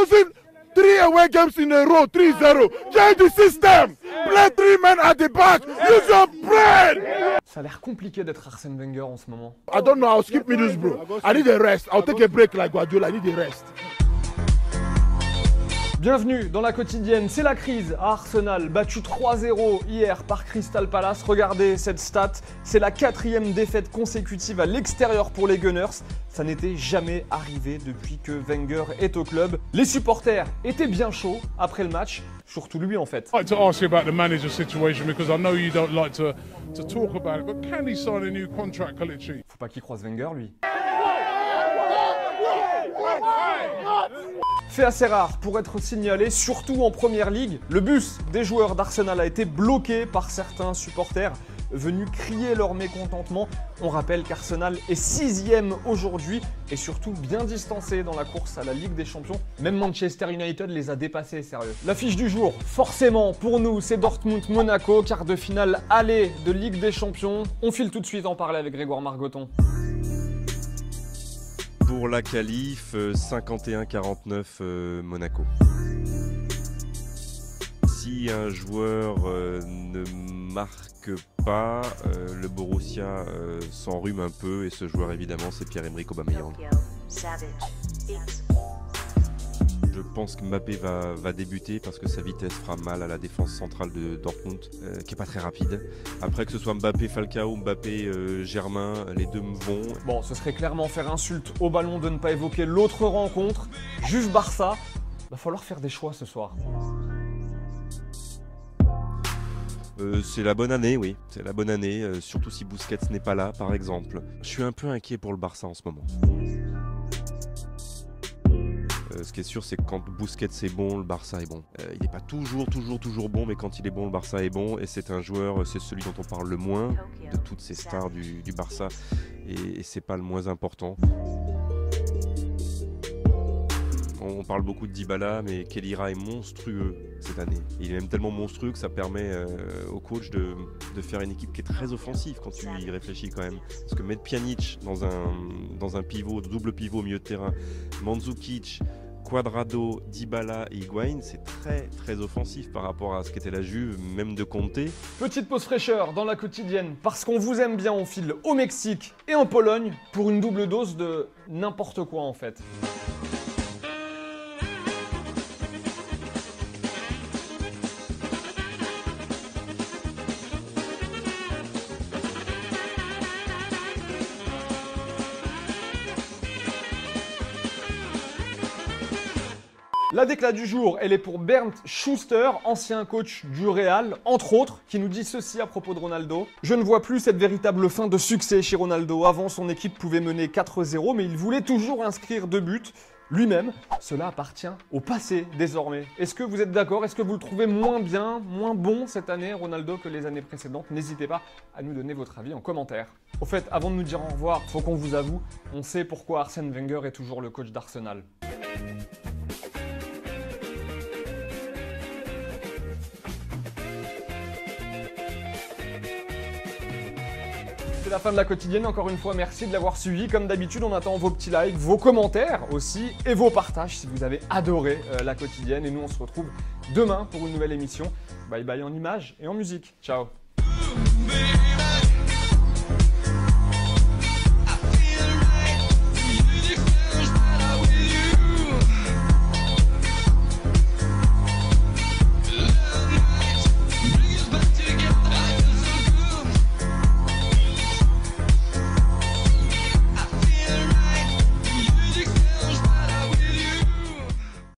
losing 3 away games in a row, 3-0. Change the system. Play 3 men at the back. Use your brain. Ça a l'air compliqué d'être Arsène Wenger en ce moment. I don't know. I'll skip Middlesbrough. I need a rest. I'll take a break like Guardiola. I need a rest. Bienvenue dans la quotidienne, c'est la crise à Arsenal, battu 3-0 hier par Crystal Palace. Regardez cette stat, c'est la 4e défaite consécutive à l'extérieur pour les Gunners. Ça n'était jamais arrivé depuis que Wenger est au club. Les supporters étaient bien chauds après le match, surtout lui en fait. I'd like to ask you about the manager situation because I know you don't like to talk about it, but can he sign a new contract, Kelechi? Faut pas qu'il croise Wenger lui. Fait assez rare pour être signalé, surtout en première ligue. Le bus des joueurs d'Arsenal a été bloqué par certains supporters venus crier leur mécontentement. On rappelle qu'Arsenal est 6e aujourd'hui et surtout bien distancé dans la course à la Ligue des Champions. Même Manchester United les a dépassés, sérieux. L'affiche du jour, forcément pour nous, c'est Dortmund-Monaco, quart de finale aller de Ligue des Champions. On file tout de suite en parler avec Grégoire Margoton. Pour la qualif, 51-49 Monaco. Si un joueur ne marque pas, le Borussia s'enrhume un peu et ce joueur évidemment c'est Pierre-Emerick Aubameyang. Je pense que Mbappé va débuter parce que sa vitesse fera mal à la défense centrale de Dortmund, qui n'est pas très rapide. Après que ce soit Mbappé Falcao, Mbappé Germain, les deux me vont. Bon, ce serait clairement faire insulte au ballon de ne pas évoquer l'autre rencontre. Juve-Barça, va falloir faire des choix ce soir. C'est la bonne année, oui. C'est la bonne année, surtout si Busquets n'est pas là, par exemple. Je suis un peu inquiet pour le Barça en ce moment. Ce qui est sûr, c'est que quand Busquets est bon, le Barça est bon. Il n'est pas toujours bon, mais quand il est bon, le Barça est bon. Et c'est un joueur, c'est celui dont on parle le moins de toutes ces stars du Barça. Et c'est pas le moins important. On parle beaucoup de Dybala, mais Khedira est monstrueux cette année. Il est même tellement monstrueux que ça permet au coach de faire une équipe qui est très offensive quand tu y réfléchis quand même. Parce que mettre Pjanic dans un pivot, double pivot au milieu de terrain, Mandzukic, Cuadrado, Dybala et Higuaín, c'est très offensif par rapport à ce qu'était la Juve, même de Conte. Petite pause fraîcheur dans la quotidienne, parce qu'on vous aime bien, on file au Mexique et en Pologne pour une double dose de n'importe quoi en fait. La déclat du jour, elle est pour Bernd Schuster, ancien coach du Real, entre autres, qui nous dit ceci à propos de Ronaldo. « Je ne vois plus cette véritable fin de succès chez Ronaldo. Avant, son équipe pouvait mener 4-0, mais il voulait toujours inscrire 2 buts. Lui-même, cela appartient au passé désormais. » Est-ce que vous êtes d'accord? Est-ce que vous le trouvez moins bien, moins bon cette année, Ronaldo, que les années précédentes? N'hésitez pas à nous donner votre avis en commentaire. Au fait, avant de nous dire au revoir, faut qu'on vous avoue, on sait pourquoi Arsène Wenger est toujours le coach d'Arsenal. C'est la fin de la quotidienne, encore une fois merci de l'avoir suivi. Comme d'habitude, on attend vos petits likes, vos commentaires aussi et vos partages si vous avez adoré la quotidienne. Et nous on se retrouve demain pour une nouvelle émission. Bye bye en images et en musique. Ciao.